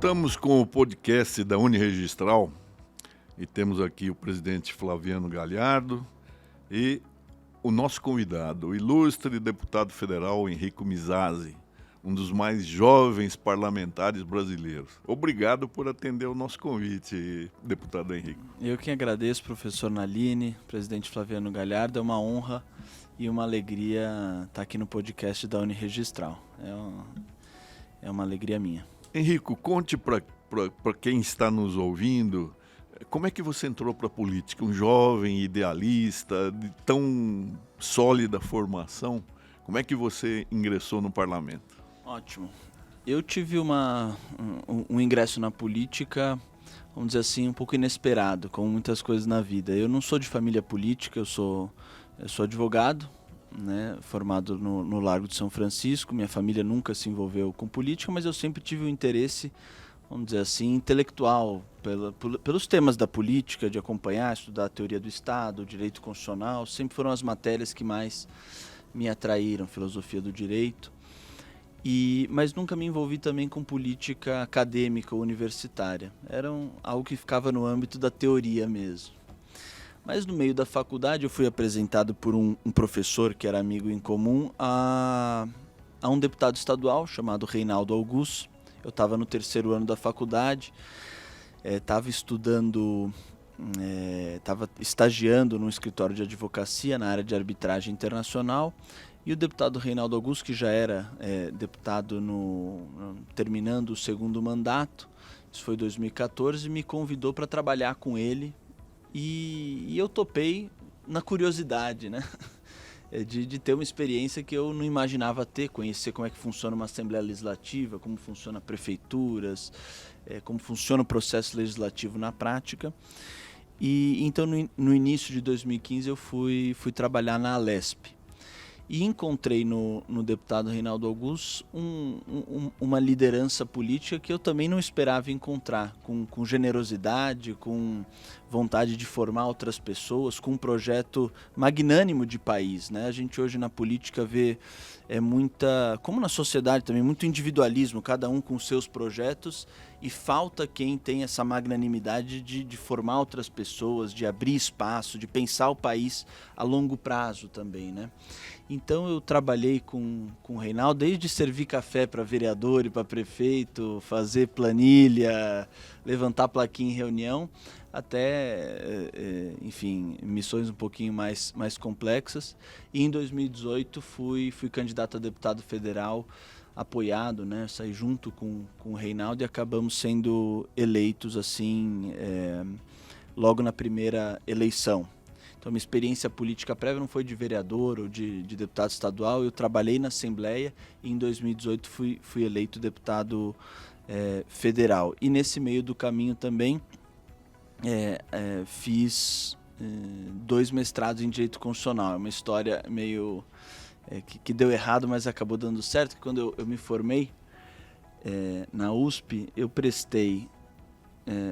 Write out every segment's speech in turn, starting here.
Voltamos com o podcast da Uniregistral e temos aqui o presidente Flaviano Galhardo e o nosso convidado, o ilustre deputado federal Henrico Mizasi, um dos mais jovens parlamentares brasileiros. Obrigado por atender o nosso convite, deputado Henrico. Eu que agradeço, professor Naline, presidente Flaviano Galhardo. É uma honra e uma alegria estar aqui no podcast da Uniregistral. É uma alegria minha. Henrico, conte para quem está nos ouvindo, como é que você entrou para a política? Um jovem idealista, de tão sólida formação, como é que você ingressou no parlamento? Ótimo. Eu tive um ingresso na política, vamos dizer assim, um pouco inesperado, como muitas coisas na vida. Eu não sou de família política, eu sou advogado, né, formado no Largo de São Francisco. Minha família nunca se envolveu com política, mas eu sempre tive um interesse, vamos dizer assim, intelectual pelos temas da política, de acompanhar, estudar a teoria do Estado, o direito constitucional. Sempre foram as matérias que mais me atraíram, filosofia do direito. Mas nunca me envolvi também com política acadêmica ou universitária. Era algo que ficava no âmbito da teoria mesmo. Mas no meio da faculdade eu fui apresentado por um professor que era amigo em comum a um deputado estadual chamado Reinaldo Augusto. Eu estava no 3º ano da faculdade, estava estagiando num escritório de advocacia na área de arbitragem internacional. E o deputado Reinaldo Augusto, que já era deputado terminando o 2º mandato, isso foi em 2014, me convidou para trabalhar com ele. E eu topei na curiosidade, né? De ter uma experiência que eu não imaginava ter, conhecer como é que funciona uma Assembleia Legislativa, como funciona prefeituras, como funciona o processo legislativo na prática. E então no início de 2015 eu fui trabalhar na Alesp. E encontrei no deputado Reinaldo Augusto uma liderança política que eu também não esperava encontrar, com generosidade, com vontade de formar outras pessoas, com um projeto magnânimo de país, né? A gente hoje na política vê como na sociedade também, muito individualismo, cada um com seus projetos, e falta quem tem essa magnanimidade de formar outras pessoas, de abrir espaço, de pensar o país a longo prazo também, né? Então eu trabalhei com o Reinaldo, desde servir café para vereador e para prefeito, fazer planilha, levantar plaquinha em reunião, até, enfim, missões um pouquinho mais complexas. E em 2018 fui candidato a deputado federal, apoiado, né? Saí junto com o Reinaldo e acabamos sendo eleitos assim, logo na primeira eleição. Então, minha experiência política prévia não foi de vereador ou de deputado estadual. Eu trabalhei na Assembleia e em 2018 fui eleito deputado federal. E nesse meio do caminho também fiz 2 mestrados em Direito Constitucional. É uma história meio que deu errado, mas acabou dando certo. Quando eu me formei na USP, eu prestei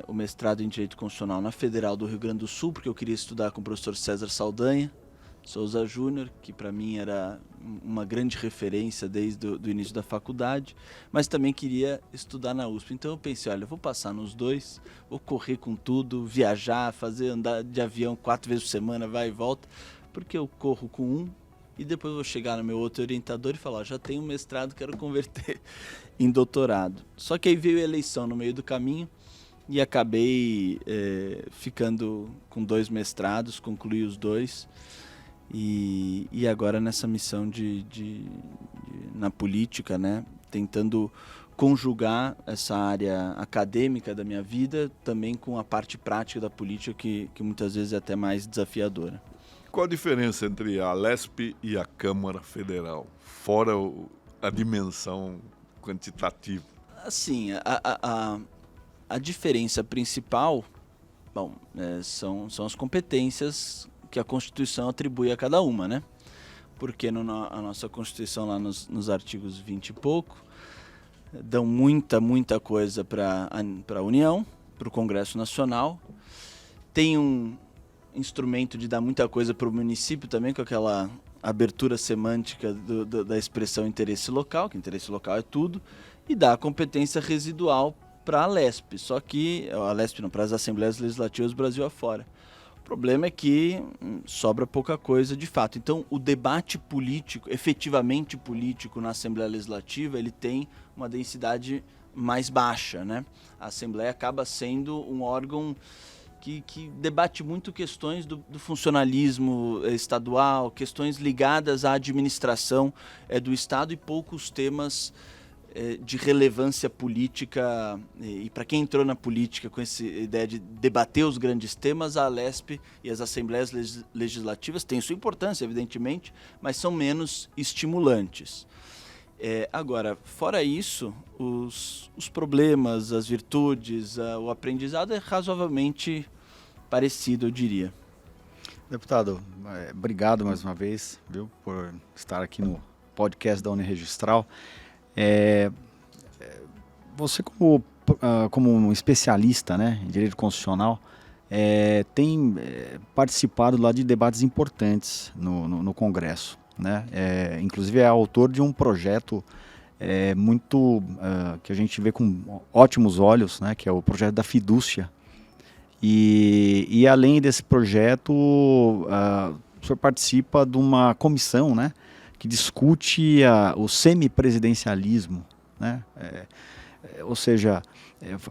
o mestrado em Direito Constitucional na Federal do Rio Grande do Sul, porque eu queria estudar com o professor César Saldanha Souza Júnior, que para mim era uma grande referência desde o início da faculdade, mas também queria estudar na USP. Então eu pensei, olha, eu vou passar nos 2, vou correr com tudo, viajar, andar de avião 4 vezes por semana, vai e volta, porque eu corro com um e depois vou chegar no meu outro orientador e falar, já tenho um mestrado, quero converter em doutorado. Só que aí veio a eleição no meio do caminho, e acabei ficando com 2 mestrados, concluí os 2, e agora nessa missão na política, né, tentando conjugar essa área acadêmica da minha vida também com a parte prática da política, que muitas vezes é até mais desafiadora. Qual a diferença entre a Alesp e a Câmara Federal, fora a dimensão quantitativa? Assim, a diferença principal, são as competências que a Constituição atribui a cada uma, né? Porque a nossa Constituição, lá nos artigos 20 e pouco, dão muita coisa para a União, para o Congresso Nacional. Tem um instrumento de dar muita coisa para o município também, com aquela abertura semântica da expressão interesse local, que interesse local é tudo, e dá a competência residual para a Lesp, só que a Lesp não, para as Assembleias Legislativas Brasil afora. O problema é que sobra pouca coisa de fato. Então, o debate político, efetivamente político na Assembleia Legislativa, ele tem uma densidade mais baixa, né? A Assembleia acaba sendo um órgão que debate muito questões do funcionalismo estadual, questões ligadas à administração do Estado e poucos temas de relevância política. E para quem entrou na política com essa ideia de debater os grandes temas, a Lesp e as Assembleias Legislativas têm sua importância, evidentemente, mas são menos estimulantes. Agora, fora isso, os problemas, as virtudes, o aprendizado é razoavelmente parecido, eu diria. Deputado, obrigado mais uma vez, viu, por estar aqui no podcast da Uniregistral. Você como um especialista, né, em direito constitucional, tem participado lá de debates importantes no Congresso, né? Inclusive é autor de um projeto que a gente vê com ótimos olhos, né, que é o projeto da fidúcia. E além desse projeto, o senhor participa de uma comissão, né, que discute o semipresidencialismo, né? Ou seja,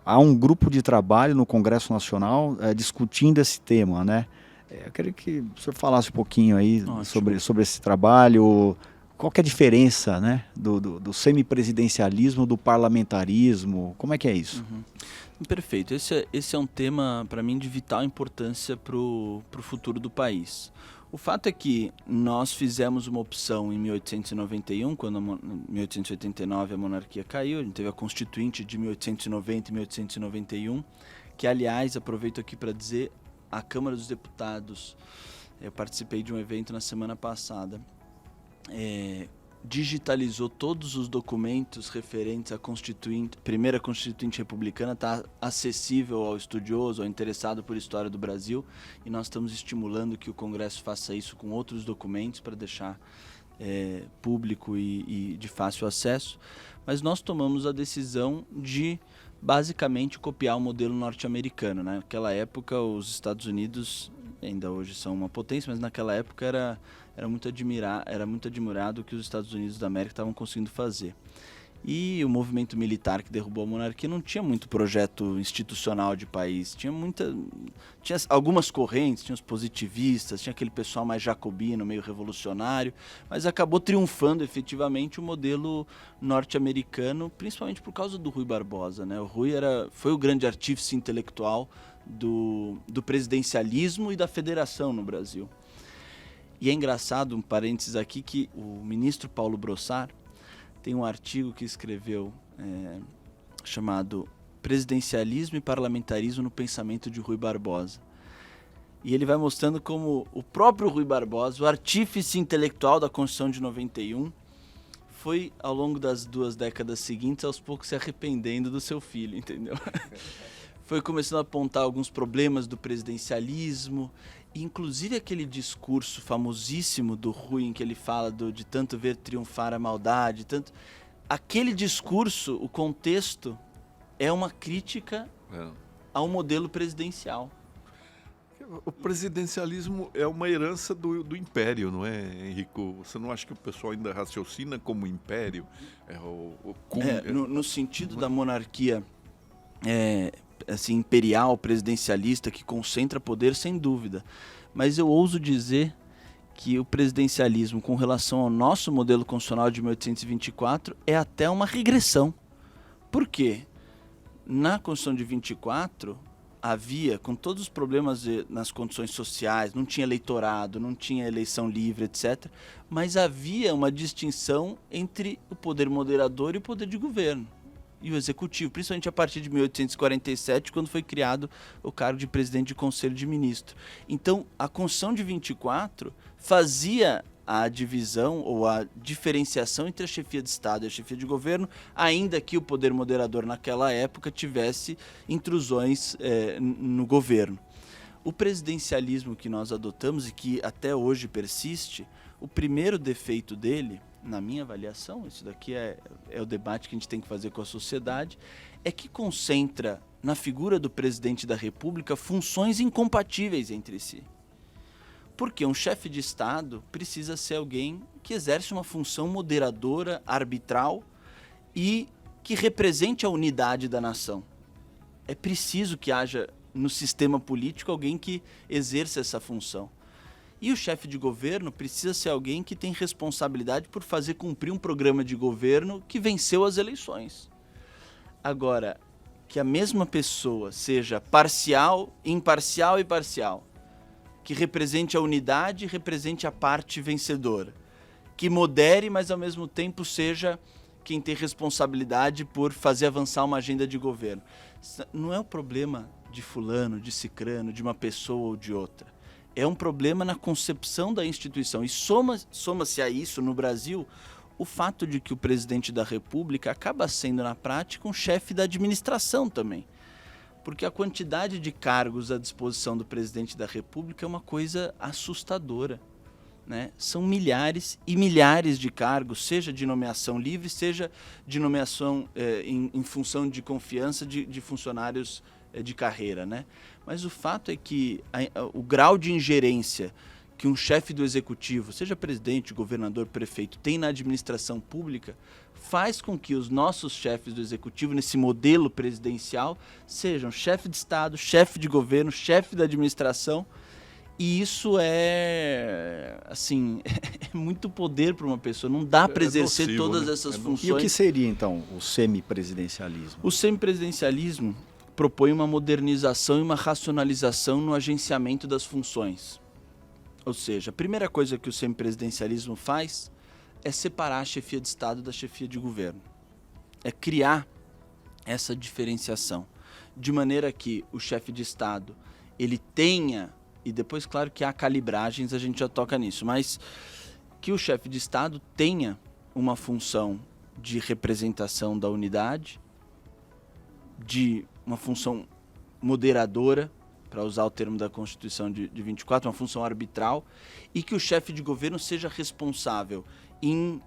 há um grupo de trabalho no Congresso Nacional discutindo esse tema, né? Eu queria que o senhor falasse um pouquinho aí sobre esse trabalho. Qual que é a diferença, né, do semipresidencialismo, do parlamentarismo? Como é que é isso? Uhum. Perfeito. Esse é um tema, para mim, de vital importância para o futuro do país. O fato é que nós fizemos uma opção em 1891, quando em 1889 a monarquia caiu, a gente teve a Constituinte de 1890 e 1891, que, aliás, aproveito aqui para dizer, a Câmara dos Deputados, eu participei de um evento na semana passada, digitalizou todos os documentos referentes à primeira Constituinte Republicana, está acessível ao estudioso, ao interessado por história do Brasil, e nós estamos estimulando que o Congresso faça isso com outros documentos para deixar público e de fácil acesso. Mas nós tomamos a decisão de basicamente copiar o modelo norte-americano, né? Naquela época os Estados Unidos ainda hoje são uma potência, mas naquela época era muito admirado o que os Estados Unidos da América estavam conseguindo fazer. E o movimento militar que derrubou a monarquia não tinha muito projeto institucional de país. Tinha algumas correntes, tinha os positivistas, tinha aquele pessoal mais jacobino, meio revolucionário, mas acabou triunfando efetivamente o modelo norte-americano, principalmente por causa do Rui Barbosa, né? O Rui foi o grande artífice intelectual do presidencialismo e da federação no Brasil. E é engraçado, um parênteses aqui, que o ministro Paulo Brossard tem um artigo que escreveu chamado Presidencialismo e Parlamentarismo no Pensamento de Rui Barbosa. E ele vai mostrando como o próprio Rui Barbosa, o artífice intelectual da Constituição de 91, foi, ao longo das 2 décadas seguintes, aos poucos se arrependendo do seu filho, entendeu? Foi começando a apontar alguns problemas do presidencialismo, inclusive aquele discurso famosíssimo do Rui, em que ele fala de tanto ver triunfar a maldade, aquele discurso, o contexto, é uma crítica ao modelo presidencial. O presidencialismo é uma herança do império, não é, Henrico? Você não acha que o pessoal ainda raciocina como império? No sentido da monarquia assim, imperial, presidencialista, que concentra poder, sem dúvida. Mas eu ouso dizer que o presidencialismo, com relação ao nosso modelo constitucional de 1824, é até uma regressão. Por quê? Na Constituição de 24, havia, com todos os problemas nas condições sociais, não tinha eleitorado, não tinha eleição livre, etc., mas havia uma distinção entre o poder moderador e o poder de governo. E o executivo, principalmente a partir de 1847, quando foi criado o cargo de presidente de Conselho de Ministros. Então, a Constituição de 24 fazia a divisão ou a diferenciação entre a chefia de Estado e a chefia de governo, ainda que o poder moderador naquela época tivesse intrusões no governo. O presidencialismo que nós adotamos e que até hoje persiste, o primeiro defeito dele, na minha avaliação, isso daqui é o debate que a gente tem que fazer com a sociedade, é que concentra na figura do presidente da República funções incompatíveis entre si. Porque um chefe de Estado precisa ser alguém que exerce uma função moderadora, arbitral e que represente a unidade da nação. É preciso que haja no sistema político alguém que exerça essa função. E o chefe de governo precisa ser alguém que tem responsabilidade por fazer cumprir um programa de governo que venceu as eleições. Agora, que a mesma pessoa seja parcial, imparcial e parcial, que represente a unidade e represente a parte vencedora, que modere, mas ao mesmo tempo seja quem tem responsabilidade por fazer avançar uma agenda de governo. Não é o problema de fulano, de cicrano, de uma pessoa ou de outra. É um problema na concepção da instituição. E soma-se a isso, no Brasil, o fato de que o presidente da República acaba sendo, na prática, um chefe da administração também. Porque a quantidade de cargos à disposição do presidente da República é uma coisa assustadora, né? São milhares e milhares de cargos, seja de nomeação livre, seja de nomeação em função de confiança de funcionários de carreira, né? Mas o fato é que o grau de ingerência que um chefe do executivo, seja presidente, governador, prefeito, tem na administração pública, faz com que os nossos chefes do executivo, nesse modelo presidencial, sejam chefe de Estado, chefe de governo, chefe da administração. E isso é, assim, é muito poder para uma pessoa. Não dá para exercer nocivo, todas né? essas funções. E o que seria, então, o semipresidencialismo? O semipresidencialismo propõe uma modernização e uma racionalização no agenciamento das funções. Ou seja, a primeira coisa que o semipresidencialismo faz é separar a chefia de Estado da chefia de governo. É criar essa diferenciação, de maneira que o chefe de Estado ele tenha, e depois, claro que há calibragens, a gente já toca nisso, mas que o chefe de Estado tenha uma função de representação da unidade, de uma função moderadora, para usar o termo da Constituição de 24, uma função arbitral, e que o chefe de governo seja responsável em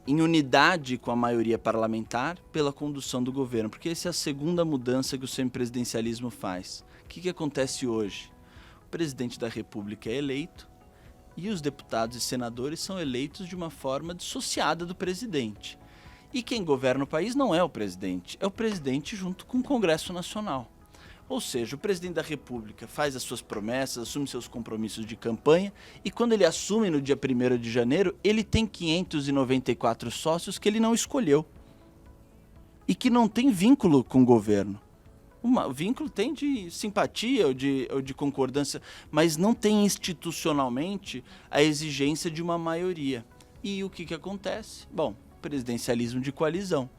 unidade com a maioria parlamentar pela condução do governo, porque essa é a segunda mudança que o semipresidencialismo faz. O que acontece hoje? O presidente da República é eleito e os deputados e senadores são eleitos de uma forma dissociada do presidente. E quem governa o país não é o presidente junto com o Congresso Nacional. Ou seja, o presidente da República faz as suas promessas, assume seus compromissos de campanha e quando ele assume no dia 1º de janeiro, ele tem 594 sócios que ele não escolheu e que não tem vínculo com o governo. O vínculo tem de simpatia ou de concordância, mas não tem institucionalmente a exigência de uma maioria. E o que acontece? Bom, presidencialismo de coalizão.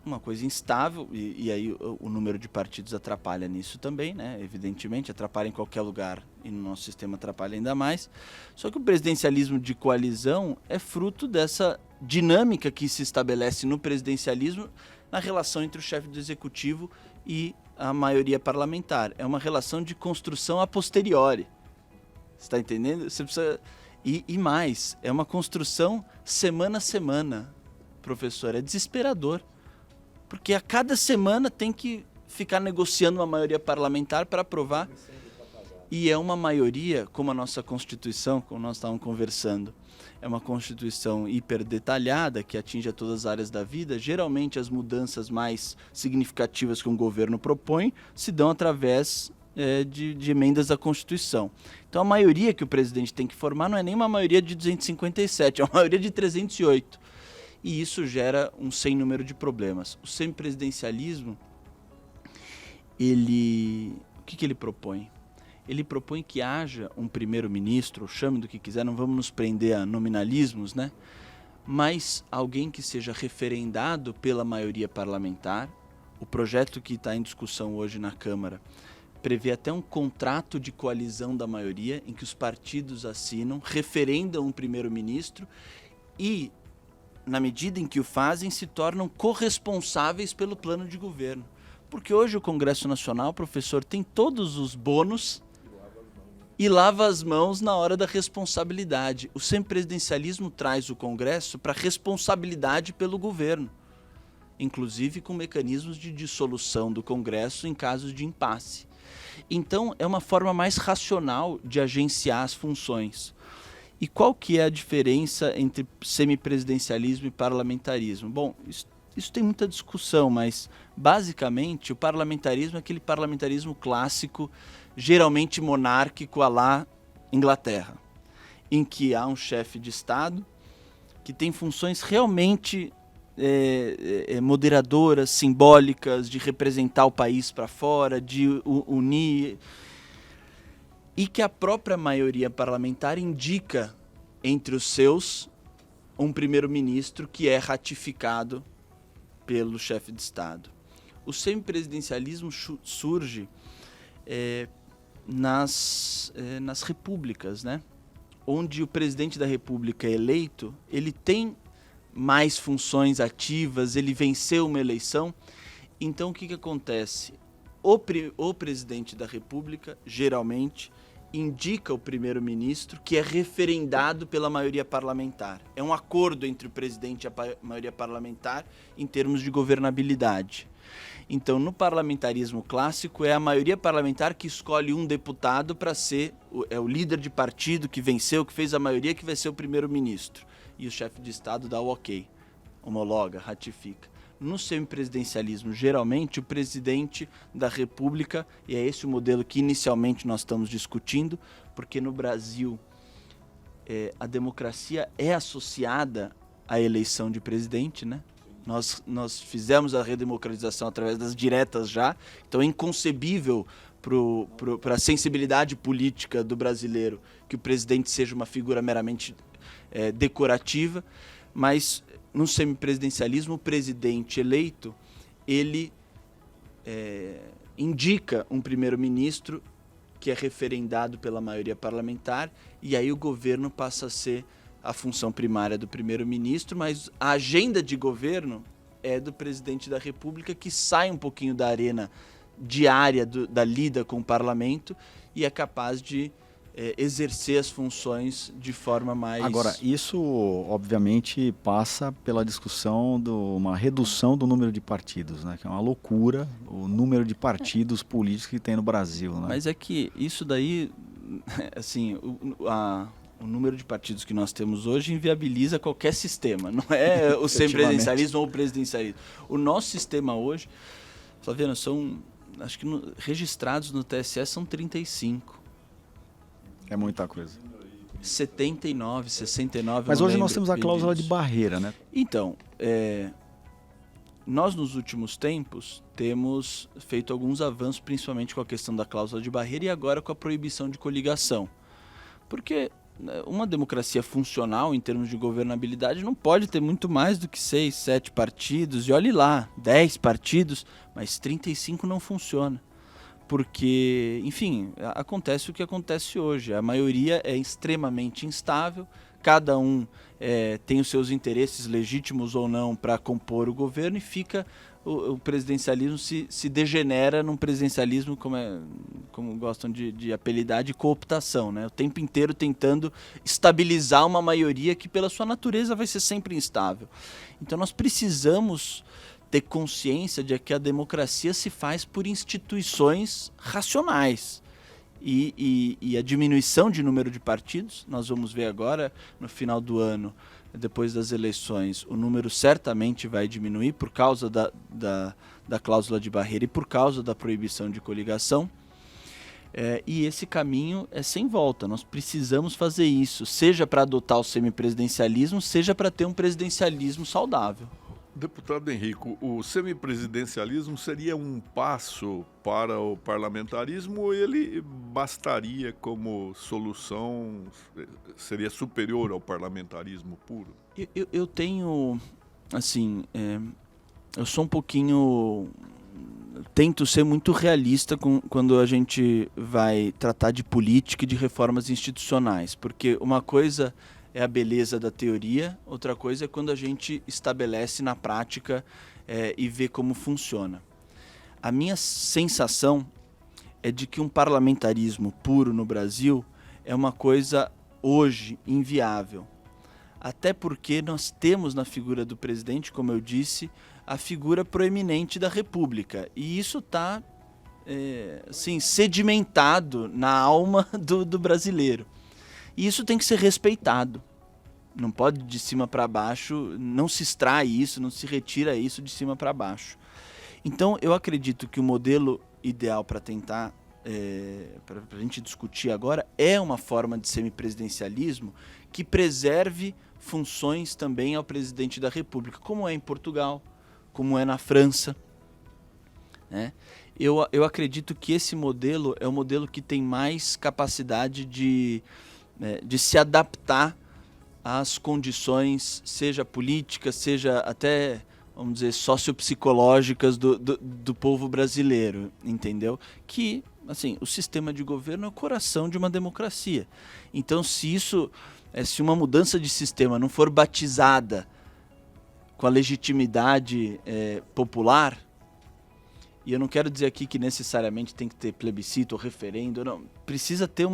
Uma coisa instável, e aí o número de partidos atrapalha nisso também, né? Evidentemente, atrapalha em qualquer lugar e no nosso sistema atrapalha ainda mais. Só que o presidencialismo de coalizão é fruto dessa dinâmica que se estabelece no presidencialismo na relação entre o chefe do executivo e a maioria parlamentar. É uma relação de construção a posteriori. Você está entendendo? Você precisa... E mais, é uma construção semana a semana, professor. É desesperador. Porque a cada semana tem que ficar negociando uma maioria parlamentar para aprovar. E é uma maioria, como a nossa Constituição, como nós estávamos conversando, é uma Constituição hiper detalhada, que atinge a todas as áreas da vida. Geralmente as mudanças mais significativas que um governo propõe se dão através de emendas à Constituição. Então a maioria que o presidente tem que formar não é nem uma maioria de 257, é uma maioria de 308. E isso gera um sem número de problemas. O semipresidencialismo, o que ele propõe? Ele propõe que haja um primeiro-ministro, chame do que quiser, não vamos nos prender a nominalismos, né? Mas alguém que seja referendado pela maioria parlamentar. O projeto que está em discussão hoje na Câmara prevê até um contrato de coalizão da maioria, em que os partidos assinam, referendam um primeiro-ministro e, na medida em que o fazem, se tornam corresponsáveis pelo plano de governo. Porque hoje o Congresso Nacional, professor, tem todos os bônus e lava as mãos na hora da responsabilidade. O semipresidencialismo traz o Congresso para a responsabilidade pelo governo. inclusive com mecanismos de dissolução do Congresso em casos de impasse. Então, é uma forma mais racional de agenciar as funções. E qual que é a diferença entre semipresidencialismo e parlamentarismo? Bom, isso tem muita discussão, mas basicamente o parlamentarismo é aquele parlamentarismo clássico, geralmente monárquico, à la Inglaterra, em que há um chefe de Estado que tem funções realmente moderadoras, simbólicas, de representar o país para fora, de unir, e que a própria maioria parlamentar indica entre os seus um primeiro-ministro que é ratificado pelo chefe de Estado. O semipresidencialismo surge nas repúblicas, né? Onde o presidente da república é eleito, ele tem mais funções ativas, ele venceu uma eleição. Então, o que acontece? O presidente da república, geralmente, indica o primeiro-ministro, que é referendado pela maioria parlamentar. É um acordo entre o presidente e a maioria parlamentar em termos de governabilidade. Então, no parlamentarismo clássico, é a maioria parlamentar que escolhe um deputado para ser o líder de partido que venceu, que fez a maioria, que vai ser o primeiro-ministro. E o chefe de Estado dá o ok, homologa, ratifica. No semipresidencialismo, geralmente, o presidente da República, e é esse o modelo que inicialmente nós estamos discutindo, porque no Brasil a democracia é associada à eleição de presidente, né? Nós fizemos a redemocratização através das diretas já, então é inconcebível para a sensibilidade política do brasileiro que o presidente seja uma figura meramente decorativa, mas no semipresidencialismo, o presidente eleito, ele indica um primeiro-ministro que é referendado pela maioria parlamentar, e aí o governo passa a ser a função primária do primeiro-ministro, mas a agenda de governo é do presidente da República, que sai um pouquinho da arena diária da lida com o parlamento e é capaz de exercer as funções de forma mais... Agora, isso obviamente passa pela discussão de uma redução do número de partidos, né? Que é uma loucura o número de partidos políticos que tem no Brasil, né? Mas é que isso daí, assim, o número de partidos que nós temos hoje inviabiliza qualquer sistema, não é o semipresidencialismo ou o presidencialismo. O nosso sistema hoje, só vendo, são, acho que registrados no TSE são 35. É muita coisa. 79, 69. Mas hoje nós temos a cláusula de barreira, né? Então, nós nos últimos tempos temos feito alguns avanços, principalmente com a questão da cláusula de barreira e agora com a proibição de coligação. Porque uma democracia funcional em termos de governabilidade não pode ter muito mais do que 6, 7 partidos. E olhe lá, 10 partidos, mas 35 não funciona. Porque, enfim, acontece o que acontece hoje. A maioria é extremamente instável, cada um tem os seus interesses legítimos ou não para compor o governo e fica o presidencialismo se degenera num presidencialismo, como gostam de apelidar, de cooptação, né? O tempo inteiro tentando estabilizar uma maioria que, pela sua natureza, vai ser sempre instável. Então nós precisamos ter consciência de que a democracia se faz por instituições racionais. E a diminuição de número de partidos, nós vamos ver agora, no final do ano, depois das eleições, o número certamente vai diminuir por causa da cláusula de barreira e por causa da proibição de coligação. E esse caminho é sem volta, nós precisamos fazer isso, seja para adotar o semipresidencialismo, seja para ter um presidencialismo saudável. Deputado Henrico, o semipresidencialismo seria um passo para o parlamentarismo ou ele bastaria como solução, seria superior ao parlamentarismo puro? Eu tenho, assim, eu sou um pouquinho... Tento ser muito realista quando a gente vai tratar de política e de reformas institucionais, porque uma coisa é a beleza da teoria, outra coisa é quando a gente estabelece na prática e vê como funciona. A minha sensação é de que um parlamentarismo puro no Brasil é uma coisa hoje inviável. Até porque nós temos na figura do presidente, como eu disse, a figura proeminente da República. E isso está assim, sedimentado na alma do brasileiro. E isso tem que ser respeitado. Não pode de cima para baixo, não se extrai isso, não se retira isso de cima para baixo. Então, eu acredito que o modelo ideal para tentar, para a gente discutir agora, é uma forma de semipresidencialismo que preserve funções também ao presidente da República, como é em Portugal, como é na França, né? Eu acredito que esse modelo é o modelo que tem mais capacidade de se adaptar às condições, seja políticas, seja até, vamos dizer, sociopsicológicas do povo brasileiro, entendeu? Que, assim, o sistema de governo é o coração de uma democracia. Então, se uma mudança de sistema não for batizada com a legitimidade popular, e eu não quero dizer aqui que necessariamente tem que ter plebiscito ou referendo, não. Precisa ter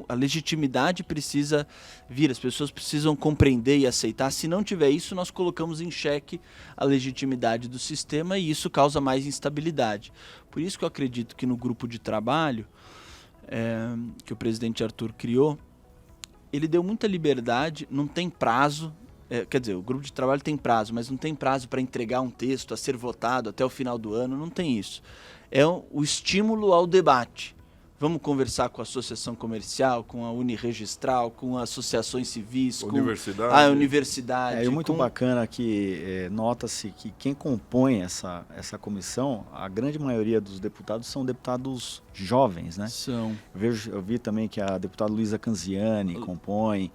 a legitimidade precisa vir, as pessoas precisam compreender e aceitar. Se não tiver isso, nós colocamos em xeque a legitimidade do sistema e isso causa mais instabilidade. Por isso que eu acredito que no grupo de trabalho que o presidente Arthur criou, ele deu muita liberdade, não tem prazo. Quer dizer, o grupo de trabalho tem prazo, mas não tem prazo para entregar um texto a ser votado até o final do ano, não tem isso. É o estímulo ao debate. Vamos conversar com a associação comercial, com a Uniregistral, com associações civis, com a universidade. É muito bacana que nota-se que quem compõe essa comissão, a grande maioria dos deputados são deputados jovens, né? São. Eu vi também que a deputada Luísa Canziani compõe,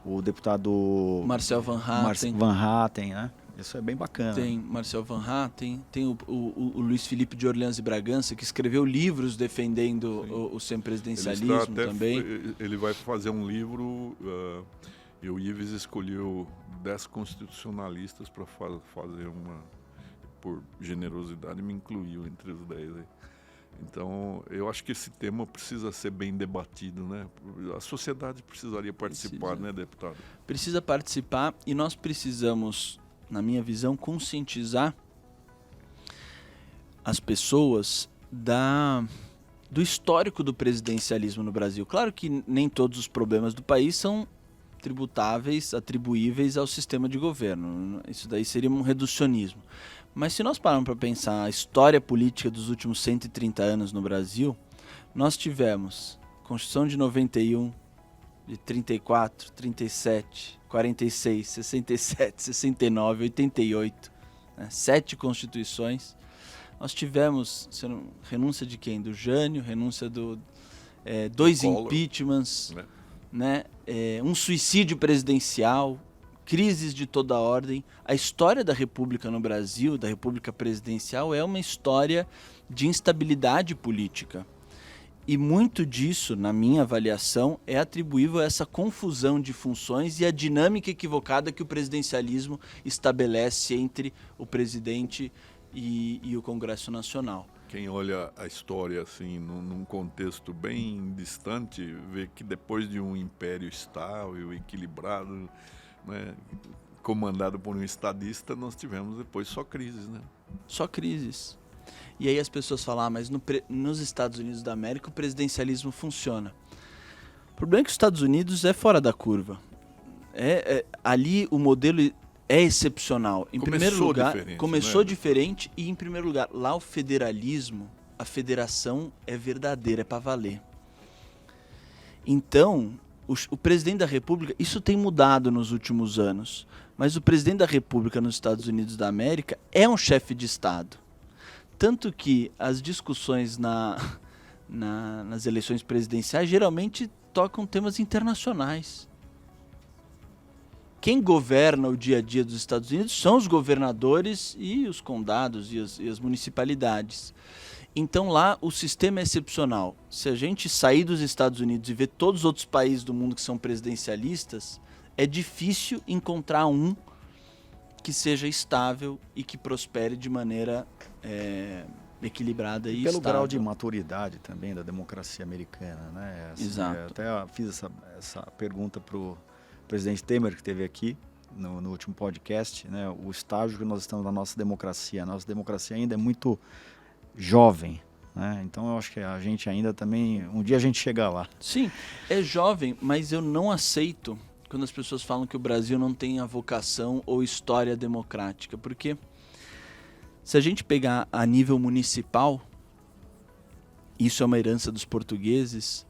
o deputado Marcel Van Hatten, né? Isso é bem bacana. Tem Marcel Van Hatten, tem o Luiz Felipe de Orleans e Bragança, que escreveu livros defendendo o semipresidencialismo também. Ele vai fazer um livro, e o Ives escolheu 10 constitucionalistas para fazer por generosidade, me incluiu entre os 10 aí. Então, eu acho que esse tema precisa ser bem debatido, né? A sociedade precisaria participar, né, deputado? Precisa participar e nós precisamos, na minha visão, conscientizar as pessoas do histórico do presidencialismo no Brasil. Claro que nem todos os problemas do país são atribuíveis ao sistema de governo. Isso daí seria um reducionismo. Mas se nós pararmos para pensar a história política dos últimos 130 anos no Brasil, nós tivemos Constituição de 91, de 34, 37, 46, 67, 69, 88, né? 7 constituições. Nós tivemos renúncia de quem? Do Jânio, renúncia 2 impeachments, né? Um suicídio presidencial, crises de toda a ordem. A história da República no Brasil, da República Presidencial, é uma história de instabilidade política. E muito disso, na minha avaliação, é atribuível a essa confusão de funções e a dinâmica equivocada que o presidencialismo estabelece entre o presidente e o Congresso Nacional. Quem olha a história assim, num contexto bem distante, vê que depois de um império estável, equilibrado, né, comandado por um estadista, nós tivemos depois só crises, né? Só crises. E aí as pessoas falam, mas nos Estados Unidos da América o presidencialismo funciona. O problema é que os Estados Unidos é fora da curva. Ali o modelo é excepcional. Em primeiro lugar, começou diferente e, em primeiro lugar, lá o federalismo, a federação é verdadeira, é para valer. Então, o presidente da República, isso tem mudado nos últimos anos, mas o presidente da República nos Estados Unidos da América é um chefe de Estado. Tanto que as discussões nas eleições presidenciais geralmente tocam temas internacionais. Quem governa o dia a dia dos Estados Unidos são os governadores e os condados e as municipalidades. Então lá o sistema é excepcional. Se a gente sair dos Estados Unidos e ver todos os outros países do mundo que são presidencialistas, é difícil encontrar um que seja estável e que prospere de maneira equilibrada e pelo estável. Grau de maturidade também da democracia americana, né? Assim, Exato. Eu até fiz essa pergunta para o presidente Temer, que esteve aqui, no último podcast, né, o estágio que nós estamos na nossa democracia. A nossa democracia ainda é muito jovem, né? Então eu acho que a gente ainda também, um dia a gente chega lá. Sim, é jovem, mas eu não aceito quando as pessoas falam que o Brasil não tem a vocação ou história democrática, porque se a gente pegar a nível municipal, isso é uma herança dos portugueses,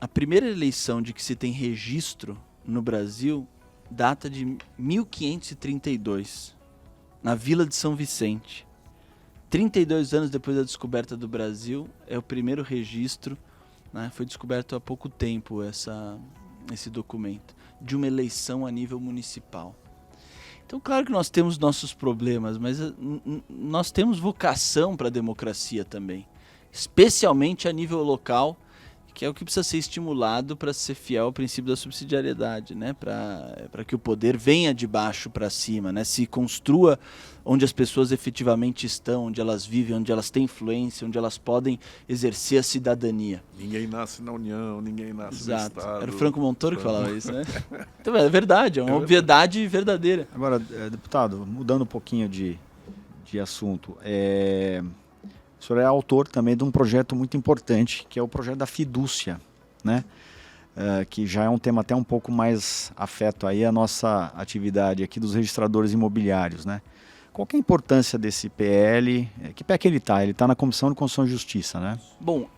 a primeira eleição de que se tem registro no Brasil data de 1532, na Vila de São Vicente. 32 anos depois da descoberta do Brasil, é o primeiro registro, né? Foi descoberto há pouco tempo esse documento, de uma eleição a nível municipal. Então, claro que nós temos nossos problemas, mas nós temos vocação para a democracia também, especialmente a nível local, que é o que precisa ser estimulado para ser fiel ao princípio da subsidiariedade, né? Para que o poder venha de baixo para cima, né? Se construa onde as pessoas efetivamente estão, onde elas vivem, onde elas têm influência, onde elas podem exercer a cidadania. Ninguém nasce na União, ninguém nasce no Estado. Era o Franco Montoro que falava isso, né? Então é verdade, é uma obviedade verdadeira. Agora, deputado, mudando um pouquinho de assunto, o senhor é autor também de um projeto muito importante, que é o projeto da fidúcia, né? Que já é um tema até um pouco mais afeto aí à nossa atividade aqui dos registradores imobiliários, né? Qual que é a importância desse PL? Que pé que ele está? Ele está na Comissão de Constituição e Justiça, né? Bom,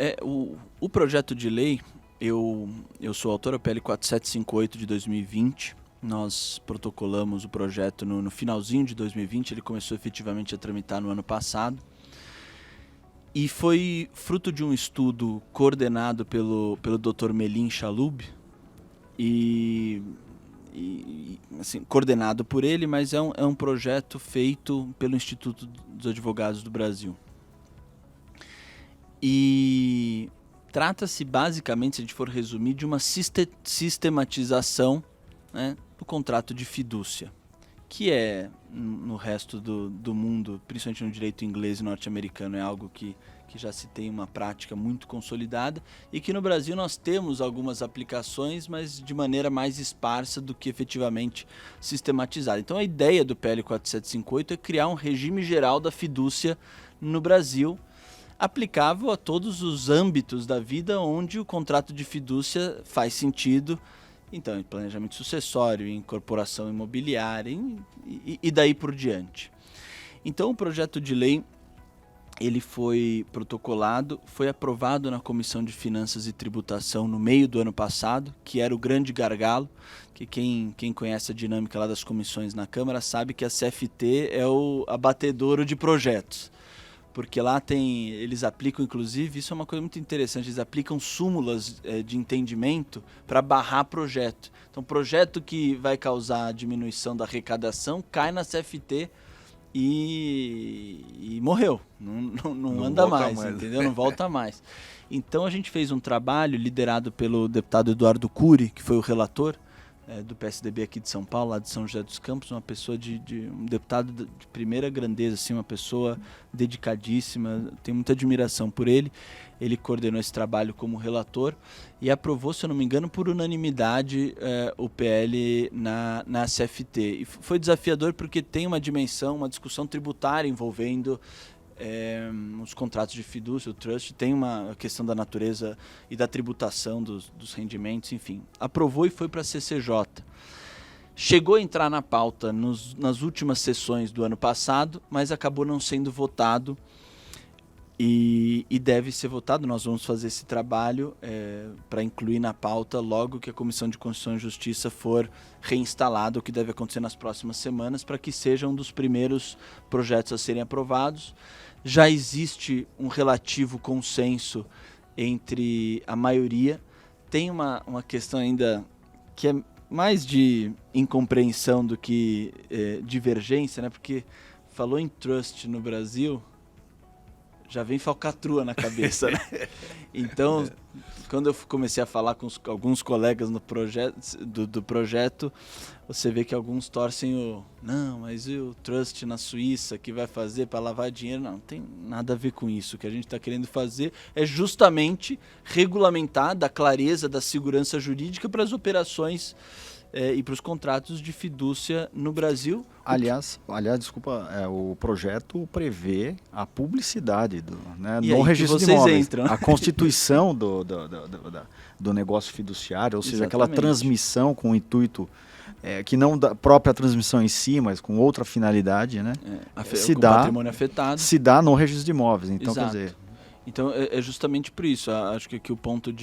o projeto de lei, eu sou autor, é o PL 4758 de 2020. Nós protocolamos o projeto no finalzinho de 2020, ele começou efetivamente a tramitar no ano passado. E foi fruto de um estudo coordenado pelo Dr. Melim Chalub e assim, coordenado por ele, mas é um projeto feito pelo Instituto dos Advogados do Brasil. E trata-se basicamente, se a gente for resumir, de uma sistematização, né, do contrato de fidúcia, que no resto do mundo, principalmente no direito inglês e norte-americano, é algo que já se tem uma prática muito consolidada e que no Brasil nós temos algumas aplicações, mas de maneira mais esparsa do que efetivamente sistematizada. Então a ideia do PL 4758 é criar um regime geral da fidúcia no Brasil, aplicável a todos os âmbitos da vida onde o contrato de fidúcia faz sentido. Então, em planejamento sucessório, em incorporação imobiliária e daí por diante. Então, o projeto de lei, ele foi protocolado, foi aprovado na Comissão de Finanças e Tributação no meio do ano passado, que era o grande gargalo, que quem conhece a dinâmica lá das comissões na Câmara sabe que a CFT é o abatedouro de projetos. Porque lá eles aplicam, inclusive, isso é uma coisa muito interessante, eles aplicam súmulas de entendimento para barrar projeto. Então, projeto que vai causar diminuição da arrecadação cai na CFT e morreu. Não anda mais, entendeu? Não volta mais. Então, a gente fez um trabalho liderado pelo deputado Eduardo Cury, que foi o relator, do PSDB aqui de São Paulo, lá de São José dos Campos, uma pessoa um deputado de primeira grandeza, assim, uma pessoa dedicadíssima, tenho muita admiração por ele. Ele coordenou esse trabalho como relator e aprovou, se eu não me engano, por unanimidade o PL na CFT. E foi desafiador porque tem uma dimensão, uma discussão tributária envolvendo os contratos de fidúcia, o trust, tem uma questão da natureza e da tributação dos rendimentos, enfim. Aprovou e foi para a CCJ. Chegou a entrar na pauta nas últimas sessões do ano passado, mas acabou não sendo votado e deve ser votado. Nós vamos fazer esse trabalho para incluir na pauta logo que a Comissão de Constituição e Justiça for reinstalada, o que deve acontecer nas próximas semanas, para que seja um dos primeiros projetos a serem aprovados. Já existe um relativo consenso entre a maioria. Tem uma questão ainda que é mais de incompreensão do que divergência, né? Porque falou em trust no Brasil, já vem falcatrua na cabeça, né? Então, quando eu comecei a falar com alguns colegas no do projeto, você vê que alguns torcem não, mas e o trust na Suíça que vai fazer para lavar dinheiro? Não tem nada a ver com isso. O que a gente está querendo fazer é justamente regulamentar, dar clareza, da segurança jurídica para as operações e para os contratos de fidúcia no Brasil. Aliás, desculpa, o projeto prevê a publicidade E no aí registro que de vocês imóveis, entram. a constituição do negócio fiduciário, ou seja, aquela Exatamente. transmissão com o intuito que não da própria transmissão em si, mas com outra finalidade, né? Com patrimônio afetado. Se dá no registro de imóveis. Então, Exato. quer dizer, Então é justamente por isso. Acho que aqui o ponto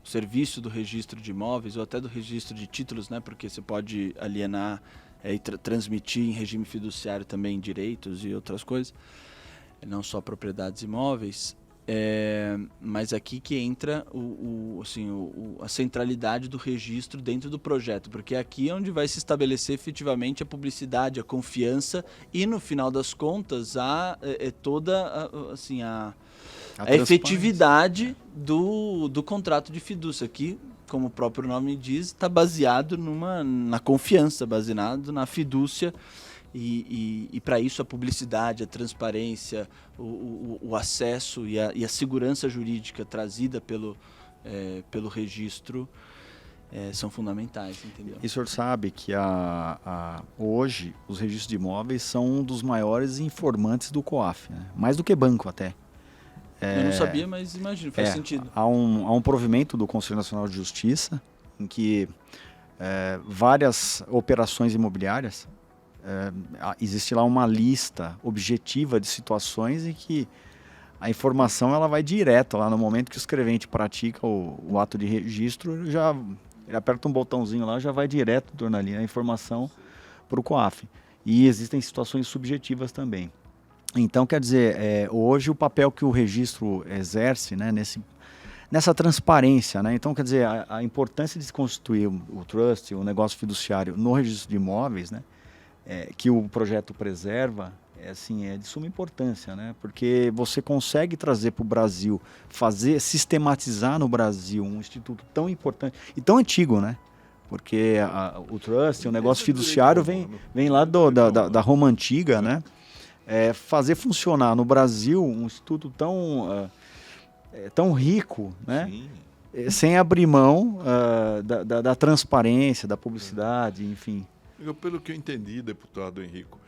o serviço do registro de imóveis ou até do registro de títulos, né? Porque você pode alienar e transmitir em regime fiduciário também direitos e outras coisas, não só propriedades imóveis. Mas aqui que entra a centralidade do registro dentro do projeto, porque aqui é onde vai se estabelecer efetivamente a publicidade, a confiança e, no final das contas, toda a efetividade do contrato de fidúcia, que, como o próprio nome diz, está baseado na confiança, baseado na fidúcia. E para isso a publicidade, a transparência, o acesso e a segurança jurídica trazida pelo registro são fundamentais, entendeu? E o senhor sabe que hoje os registros de imóveis são um dos maiores informantes do COAF, né? Mais do que banco até. Eu não sabia, mas imagino, faz sentido. Há um provimento do Conselho Nacional de Justiça em que várias operações imobiliárias existe lá uma lista objetiva de situações em que a informação ela vai direto lá no momento que o escrevente pratica o ato de registro, ele aperta um botãozinho lá, já vai direto a informação para o COAF. E existem situações subjetivas também. Então, quer dizer, hoje o papel que o registro exerce, né, nessa transparência, né? Então, quer dizer, a importância de se constituir o trust, o negócio fiduciário no registro de imóveis, né, que o projeto preserva, é de suma importância, né? Porque você consegue trazer para o Brasil, sistematizar no Brasil um instituto tão importante e tão antigo, né? Porque o trust, o negócio fiduciário vem lá da Roma Antiga, né? Fazer funcionar no Brasil um instituto tão rico, né? Sim. Sem abrir mão da transparência, da publicidade, enfim. Pelo que eu entendi, deputado Henrico,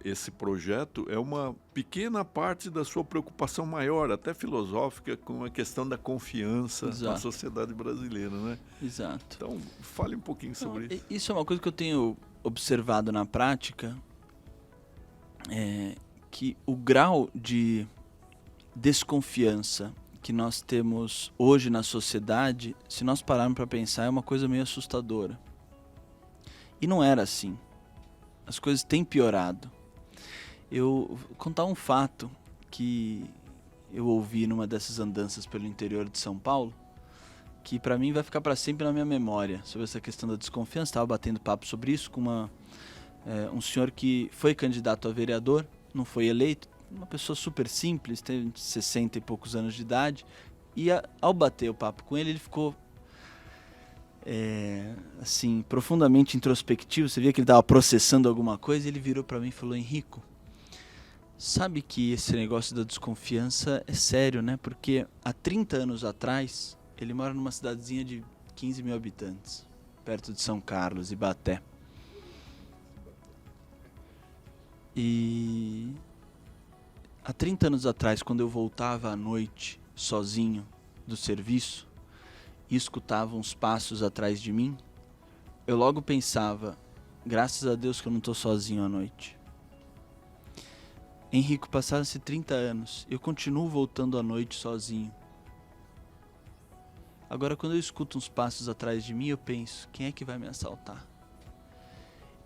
esse projeto é uma pequena parte da sua preocupação maior, até filosófica, com a questão da confiança na sociedade brasileira, né? Exato. Então, fale um pouquinho sobre isso. Isso é uma coisa que eu tenho observado na prática, que o grau de desconfiança que nós temos hoje na sociedade, se nós pararmos para pensar, é uma coisa meio assustadora. E não era assim. As coisas têm piorado. Eu vou contar um fato que eu ouvi numa dessas andanças pelo interior de São Paulo, que para mim vai ficar para sempre na minha memória, sobre essa questão da desconfiança. Estava batendo papo sobre isso com um senhor que foi candidato a vereador, não foi eleito, uma pessoa super simples, tem 60 e poucos anos de idade, e ao bater o papo com ele ficou profundamente introspectivo. Você via que ele estava processando alguma coisa, e ele virou para mim e falou: Henrico, sabe que esse negócio da desconfiança é sério, né? Porque há 30 anos atrás, ele mora numa cidadezinha de 15 mil habitantes, perto de São Carlos, Ibaté. E há 30 anos atrás, quando eu voltava à noite, sozinho, do serviço, e escutava uns passos atrás de mim, eu logo pensava: graças a Deus que eu não estou sozinho à noite. Henrico, passaram-se 30 anos, eu continuo voltando à noite sozinho. Agora, quando eu escuto uns passos atrás de mim, eu penso: quem é que vai me assaltar?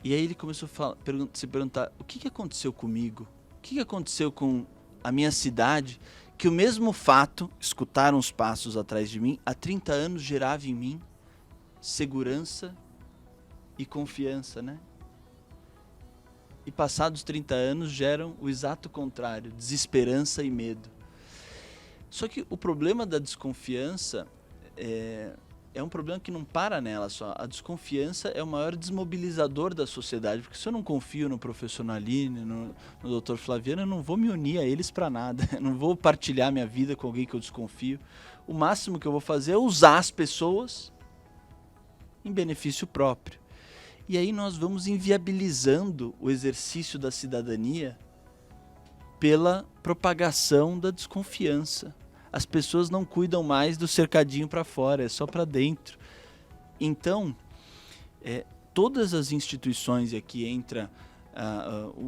E aí ele começou a se perguntar: o que aconteceu comigo? O que aconteceu com a minha cidade? Que o mesmo fato, escutar uns passos atrás de mim, há 30 anos gerava em mim segurança e confiança, né? E passados 30 anos geram o exato contrário, desesperança e medo. Só que o problema da desconfiança é um problema que não para nela só. A desconfiança é o maior desmobilizador da sociedade, porque se eu não confio no professor Naline, no Dr. Flaviano, eu não vou me unir a eles para nada. Eu não vou partilhar minha vida com alguém que eu desconfio. O máximo que eu vou fazer é usar as pessoas em benefício próprio. E aí nós vamos inviabilizando o exercício da cidadania pela propagação da desconfiança. As pessoas não cuidam mais do cercadinho para fora, é só para dentro. Então, todas as instituições, e aqui entra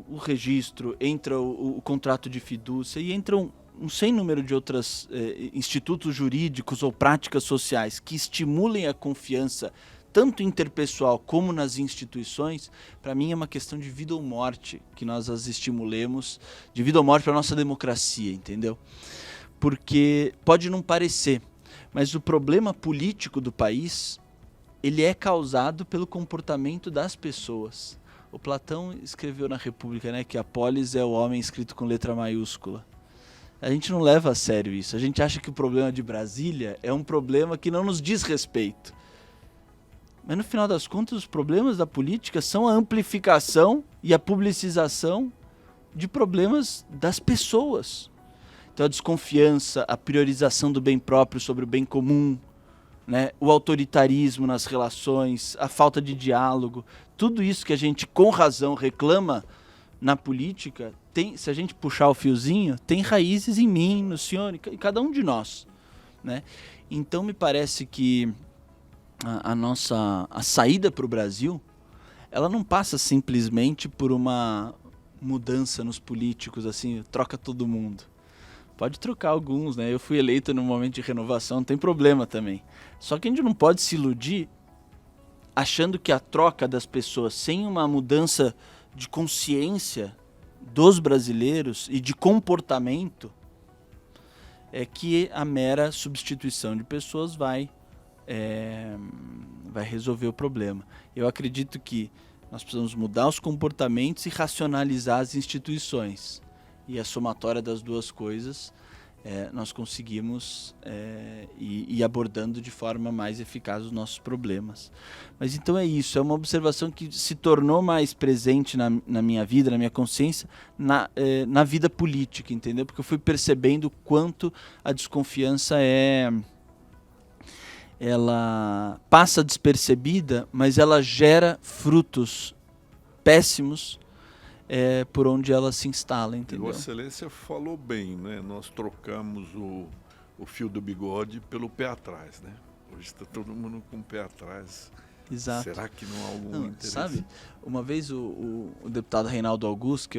o registro, entra o contrato de fidúcia e entram um sem número de outros institutos jurídicos ou práticas sociais que estimulem a confiança tanto interpessoal como nas instituições, para mim é uma questão de vida ou morte que nós as estimulemos, de vida ou morte para a nossa democracia, entendeu? Porque pode não parecer, mas o problema político do país, ele é causado pelo comportamento das pessoas. O Platão escreveu na República, né, que a polis é o homem escrito com letra maiúscula. A gente não leva a sério isso. A gente acha que o problema de Brasília é um problema que não nos diz respeito. Mas no final das contas, os problemas da política são a amplificação e a publicização de problemas das pessoas. Então a desconfiança, a priorização do bem próprio sobre o bem comum, né? O autoritarismo nas relações, a falta de diálogo, tudo isso que a gente com razão reclama na política, se a gente puxar o fiozinho, tem raízes em mim, no senhor, em cada um de nós, né? Então me parece que a saída para o Brasil, ela não passa simplesmente por uma mudança nos políticos, assim, troca todo mundo. Pode trocar alguns, né? Eu fui eleito num momento de renovação, não tem problema também. Só que a gente não pode se iludir achando que a troca das pessoas sem uma mudança de consciência dos brasileiros e de comportamento é que a mera substituição de pessoas vai resolver o problema. Eu acredito que nós precisamos mudar os comportamentos e racionalizar as instituições. E a somatória das duas coisas nós conseguimos ir abordando de forma mais eficaz os nossos problemas. Mas então é isso, é uma observação que se tornou mais presente na minha vida, na minha consciência, na vida política, entendeu? Porque eu fui percebendo o quanto a desconfiança ela passa despercebida, mas ela gera frutos péssimos por onde ela se instala, entendeu? Vossa Excelência falou bem, né? Nós trocamos o fio do bigode pelo pé atrás, né? Hoje está todo mundo com o pé atrás. Exato. Será que não há algum interesse? Sabe, uma vez o deputado Reinaldo Augusto, que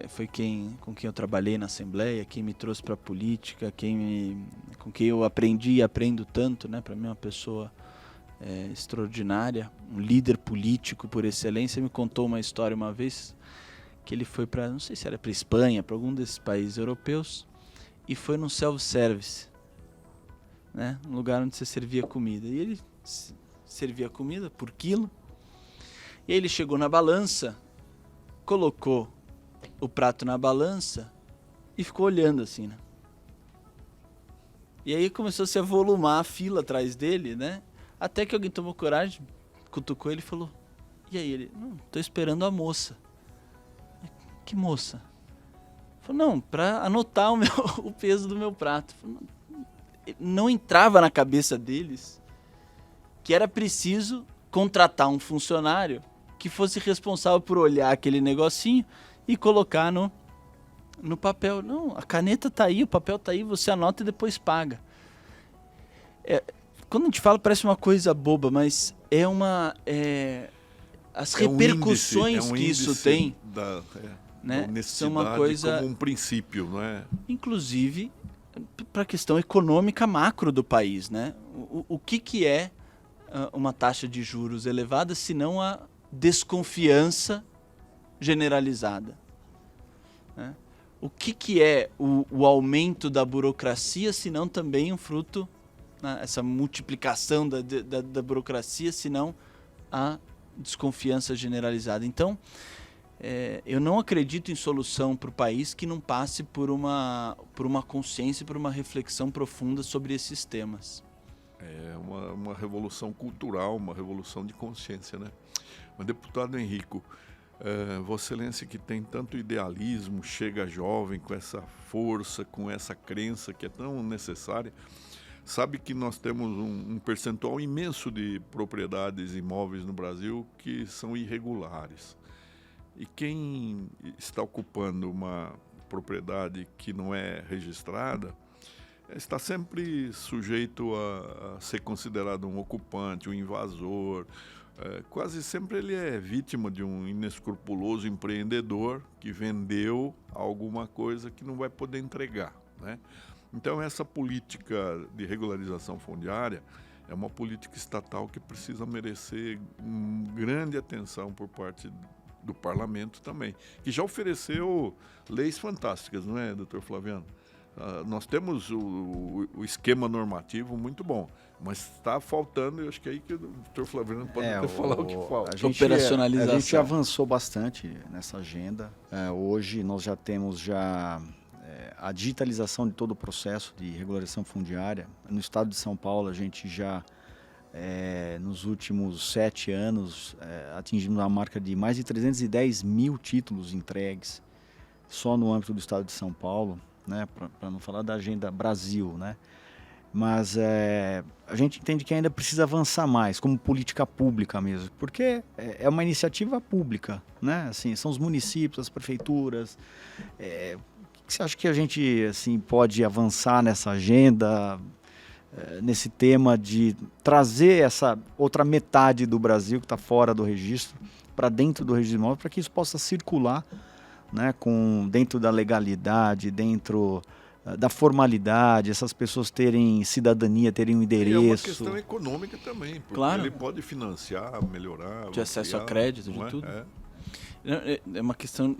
foi com quem eu trabalhei na Assembleia, quem me trouxe para a política, com quem eu aprendi e aprendo tanto, né? Para mim é uma pessoa extraordinária, um líder político por excelência, me contou uma história uma vez que ele foi para, não sei se era para Espanha, para algum desses países europeus, e foi num self-service, né? Um lugar onde você servia comida. E ele servia comida por quilo. E aí ele chegou na balança, colocou o prato na balança e ficou olhando assim, né? E aí começou a se avolumar a fila atrás dele, né? Até que alguém tomou coragem, cutucou ele e falou: e aí? Ele: não, tô esperando a moça. Que moça? Falou: não, para anotar o peso do meu prato. Falou, não entrava na cabeça deles que era preciso contratar um funcionário que fosse responsável por olhar aquele negocinho e colocar no papel. Não, a caneta tá aí, o papel tá aí, você anota e depois paga. Quando a gente fala parece uma coisa boba, mas as repercussões que isso tem, né, são uma coisa como um princípio, não é? Inclusive para a questão econômica macro do país, né? O que é uma taxa de juros elevada, se não a desconfiança generalizada, né? O que é o aumento da burocracia, se não também um fruto, né, essa multiplicação da burocracia, se não a desconfiança generalizada. Então, eu não acredito em solução para o país que não passe por uma consciência, por uma reflexão profunda sobre esses temas. É uma revolução cultural, uma revolução de consciência, né? Mas, deputado Henrico, Vossa Excelência, que tem tanto idealismo, chega jovem com essa força, com essa crença que é tão necessária, sabe que nós temos um percentual imenso de propriedades imóveis no Brasil que são irregulares. E quem está ocupando uma propriedade que não é registrada está sempre sujeito a ser considerado um ocupante, um invasor. Quase sempre ele é vítima de um inescrupuloso empreendedor que vendeu alguma coisa que não vai poder entregar, né? Então, essa política de regularização fundiária é uma política estatal que precisa merecer grande atenção por parte do parlamento também, que já ofereceu leis fantásticas, não é, doutor Flaviano? Nós temos o esquema normativo muito bom, mas está faltando, eu acho que é aí que o doutor Flaviano pode até falar o que falta. Operacionalização. A gente avançou bastante nessa agenda. Hoje nós já temos a digitalização de todo o processo de regularização fundiária. No estado de São Paulo, a gente já, nos últimos 7 anos, atingimos a marca de mais de 310 mil títulos entregues só no âmbito do estado de São Paulo, né, para não falar da agenda Brasil, né? Mas a gente entende que ainda precisa avançar mais, como política pública mesmo, porque é uma iniciativa pública, né? Assim, são os municípios, as prefeituras. O que você acha que a gente assim, pode avançar nessa agenda, nesse tema de trazer essa outra metade do Brasil que está fora do registro para dentro do registro imóvel, para que isso possa circular, né, dentro da legalidade, dentro da formalidade, essas pessoas terem cidadania, terem um endereço. E é uma questão econômica também, porque claro, ele pode financiar, melhorar. De acesso a crédito, de tudo. É uma questão,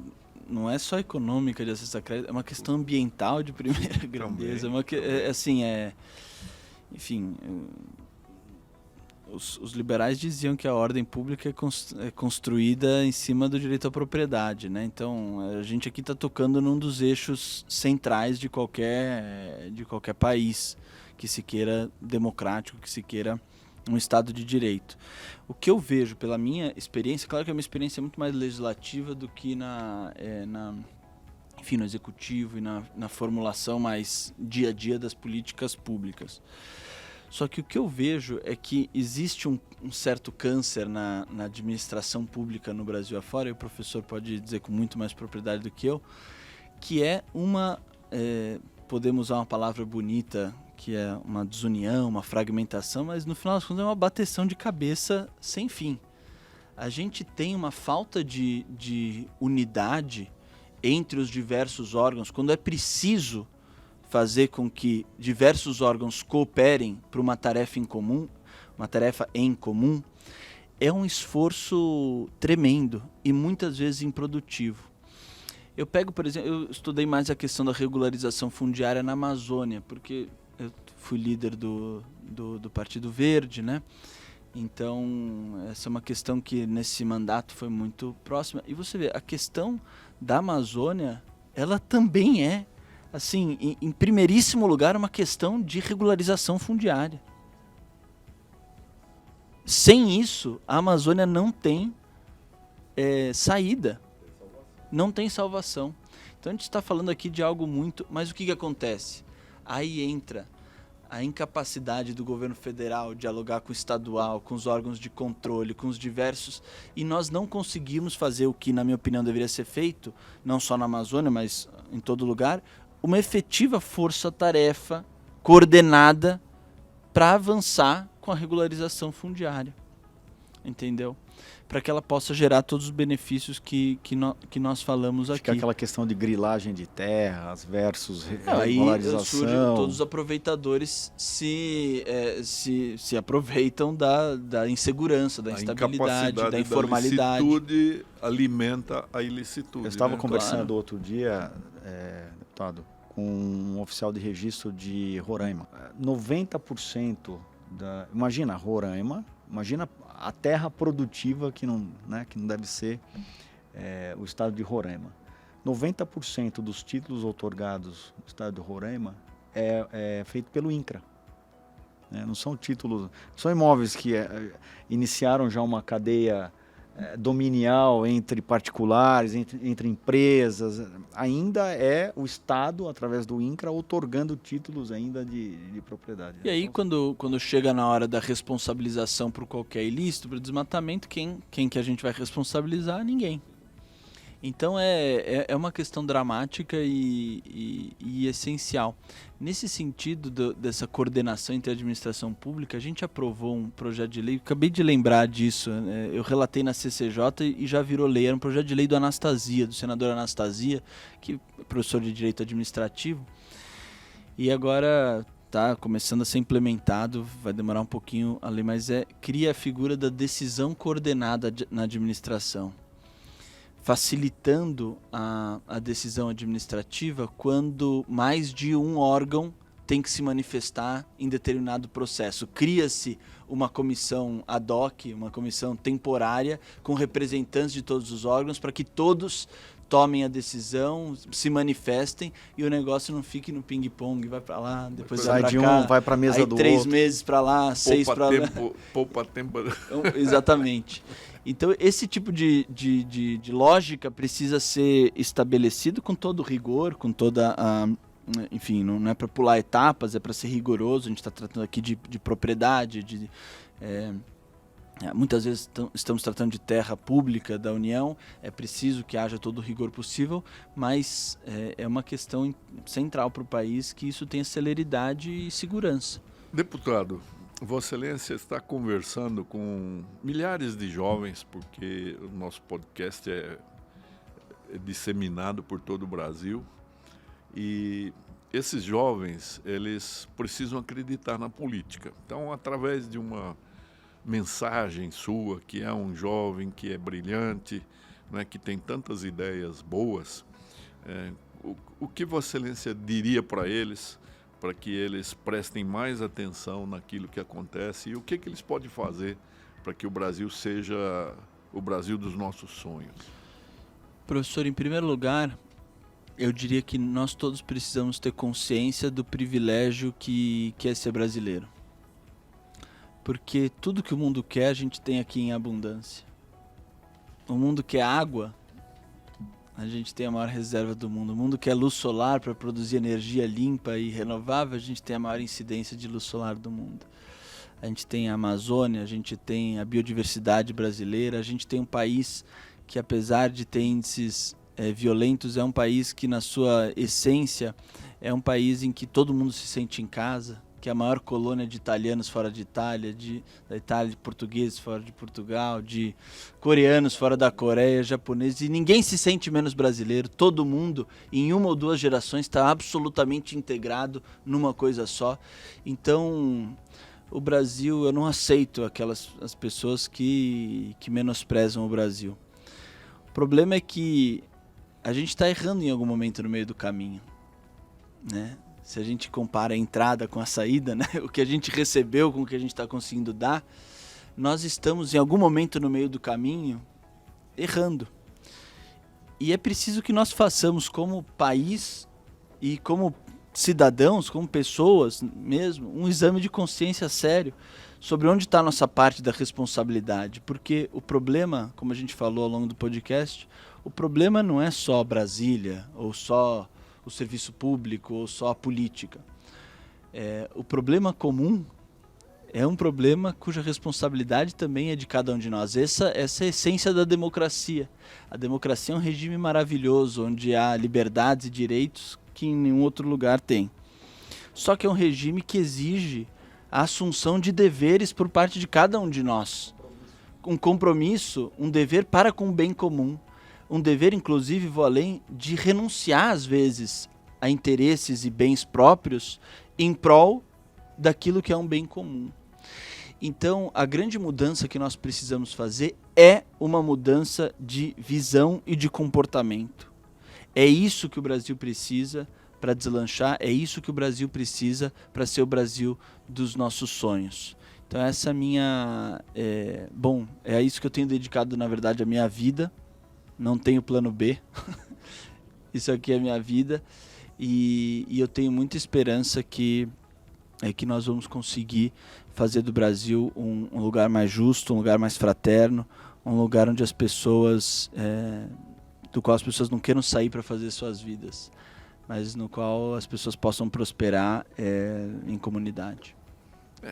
não é só econômica de acesso a crédito, é uma questão ambiental de primeira grandeza. Enfim, os liberais diziam que a ordem pública é construída em cima do direito à propriedade, né? Então, a gente aqui está tocando num dos eixos centrais de qualquer país que se queira democrático, que se queira um Estado de Direito. O que eu vejo pela minha experiência, claro que a minha experiência é muito mais legislativa do que enfim, no executivo e na formulação mais dia a dia das políticas públicas. Só que o que eu vejo é que existe um certo câncer na administração pública no Brasil afora, e o professor pode dizer com muito mais propriedade do que eu, que é podemos usar uma palavra bonita, que é uma desunião, uma fragmentação, mas no final das contas é uma bateção de cabeça sem fim. A gente tem uma falta de unidade entre os diversos órgãos, quando é preciso fazer com que diversos órgãos cooperem para uma tarefa em comum, é um esforço tremendo e muitas vezes improdutivo. Eu pego, por exemplo, eu estudei mais a questão da regularização fundiária na Amazônia, porque eu fui líder do Partido Verde, né? Então, essa é uma questão que nesse mandato foi muito próxima. E você vê, a questão da Amazônia, ela também é, assim, em primeiríssimo lugar, uma questão de regularização fundiária. Sem isso, a Amazônia não tem saída, não tem salvação. Então a gente está falando aqui de algo muito... Mas o que acontece? Aí entra a incapacidade do governo federal de dialogar com o estadual, com os órgãos de controle, com os diversos... E nós não conseguimos fazer o que, na minha opinião, deveria ser feito, não só na Amazônia, mas em todo lugar, uma efetiva força-tarefa coordenada para avançar com a regularização fundiária, entendeu? Para que ela possa gerar todos os benefícios que nós falamos aqui. Fica aquela questão de grilagem de terras versus regularização. Aí surge, todos os aproveitadores se aproveitam da insegurança, da instabilidade, da informalidade. A ilicitude alimenta a ilicitude. Eu estava conversando outro dia, deputado, com um oficial de registro de Roraima. 90% imagina Roraima, imagina a terra produtiva que não deve ser o estado de Roraima. 90% dos títulos outorgados no estado de Roraima é feito pelo INCRA. Não são títulos, são imóveis que iniciaram já uma cadeia dominial entre particulares, entre empresas. Ainda é o Estado, através do INCRA, outorgando títulos ainda de propriedade. E aí, quando chega na hora da responsabilização por qualquer ilícito, por desmatamento, quem que a gente vai responsabilizar? Ninguém. Então é uma questão dramática e essencial. Nesse sentido dessa coordenação entre a administração pública, a gente aprovou um projeto de lei, acabei de lembrar disso, né? Eu relatei na CCJ e já virou lei, era um projeto de lei do Anastasia, do senador Anastasia, que é professor de Direito Administrativo, e agora está começando a ser implementado, vai demorar um pouquinho a lei, mas cria a figura da decisão coordenada na administração, facilitando a decisão administrativa quando mais de um órgão tem que se manifestar em determinado processo. Cria-se uma comissão ad hoc, uma comissão temporária, com representantes de todos os órgãos, para que todos tomem a decisão, se manifestem e o negócio não fique no ping-pong, vai para lá, depois vai para cá, vai para a mesa aí do 3 outro. meses para lá, 6 para lá. Poupa tempo. Exatamente. Então, esse tipo de lógica precisa ser estabelecido com todo rigor, com toda a... Enfim, não é para pular etapas, é para ser rigoroso. A gente está tratando aqui de propriedade, muitas vezes estamos tratando de terra pública da União, é preciso que haja todo o rigor possível, mas é uma questão central para o país que isso tenha celeridade e segurança. Deputado, Vossa Excelência está conversando com milhares de jovens, porque o nosso podcast é disseminado por todo o Brasil, e esses jovens, eles precisam acreditar na política. Então, através de uma mensagem sua, que é um jovem que é brilhante, né, que tem tantas ideias boas, o que Vossa Excelência diria para eles, para que eles prestem mais atenção naquilo que acontece e o que eles podem fazer para que o Brasil seja o Brasil dos nossos sonhos? Professor, em primeiro lugar, eu diria que nós todos precisamos ter consciência do privilégio que é ser brasileiro. Porque tudo que o mundo quer, a gente tem aqui em abundância. O mundo quer água, a gente tem a maior reserva do mundo. O mundo quer luz solar para produzir energia limpa e renovável, a gente tem a maior incidência de luz solar do mundo. A gente tem a Amazônia, a gente tem a biodiversidade brasileira, a gente tem um país que, apesar de ter índices violentos, é um país que, na sua essência, é um país em que todo mundo se sente em casa, que é a maior colônia de italianos fora de Itália, da Itália, de portugueses fora de Portugal, de coreanos fora da Coreia, japoneses, e ninguém se sente menos brasileiro. Todo mundo, em uma ou duas gerações, está absolutamente integrado numa coisa só. Então, o Brasil, eu não aceito as pessoas que menosprezam o Brasil. O problema é que a gente está errando em algum momento no meio do caminho, né? Se a gente compara a entrada com a saída, né? O que a gente recebeu com o que a gente está conseguindo dar, nós estamos em algum momento no meio do caminho errando. E é preciso que nós façamos como país e como cidadãos, como pessoas mesmo, um exame de consciência sério sobre onde está a nossa parte da responsabilidade. Porque o problema, como a gente falou ao longo do podcast, o problema não é só Brasília ou só o serviço público ou só a política. O problema comum é um problema cuja responsabilidade também é de cada um de nós. Essa é a essência da democracia. A democracia é um regime maravilhoso, onde há liberdades e direitos que em nenhum outro lugar tem. Só que é um regime que exige a assunção de deveres por parte de cada um de nós. Um compromisso, um dever para com o bem comum. Um dever, inclusive, vou além, de renunciar, às vezes, a interesses e bens próprios em prol daquilo que é um bem comum. Então, a grande mudança que nós precisamos fazer é uma mudança de visão e de comportamento. É isso que o Brasil precisa para deslanchar, é isso que o Brasil precisa para ser o Brasil dos nossos sonhos. Então, essa é a minha... é isso que eu tenho dedicado, na verdade, a minha vida. Não tenho plano B, isso aqui é a minha vida, e eu tenho muita esperança que nós vamos conseguir fazer do Brasil um lugar mais justo, um lugar mais fraterno, um lugar onde as pessoas, do qual as pessoas não queiram sair para fazer suas vidas, mas no qual as pessoas possam prosperar em comunidade.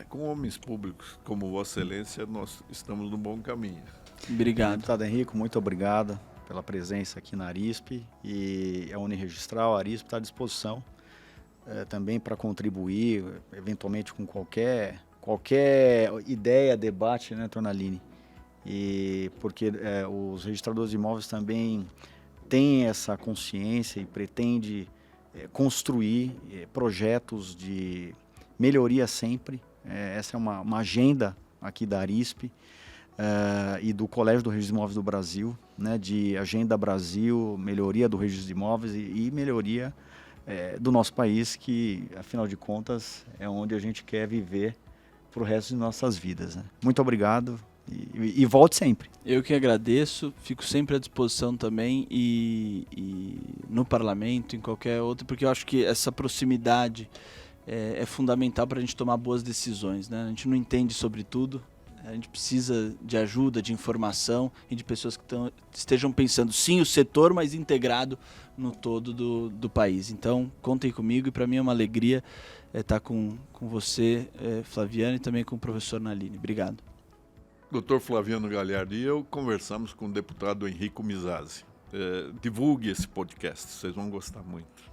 Com homens públicos como Vossa Excelência, nós estamos no bom caminho. Obrigado. Deputado Henrico, muito obrigado pela presença aqui na Arisp, e a Uniregistral, a Arisp está à disposição também para contribuir, eventualmente com qualquer ideia, debate, né, Tornalini? E porque os registradores de imóveis também têm essa consciência e pretende construir projetos de melhoria sempre. Essa é uma agenda aqui da Arisp e do Colégio do Registro de Imóveis do Brasil, né, de Agenda Brasil, melhoria do registro de imóveis e melhoria do nosso país, que, afinal de contas, é onde a gente quer viver para o resto de nossas vidas, né? Muito obrigado e volte sempre. Eu que agradeço, fico sempre à disposição também e no parlamento, em qualquer outro, porque eu acho que essa proximidade é fundamental para a gente tomar boas decisões, né? A gente não entende sobre tudo, a gente precisa de ajuda, de informação e de pessoas que estejam pensando, sim, o setor, mas integrado no todo do país. Então, contem comigo e para mim é uma alegria estar com você, Flaviano, e também com o professor Nalini. Obrigado. Dr. Flaviano Galhardo e eu conversamos com o deputado Henrico Mizasi. Divulgue esse podcast, vocês vão gostar muito.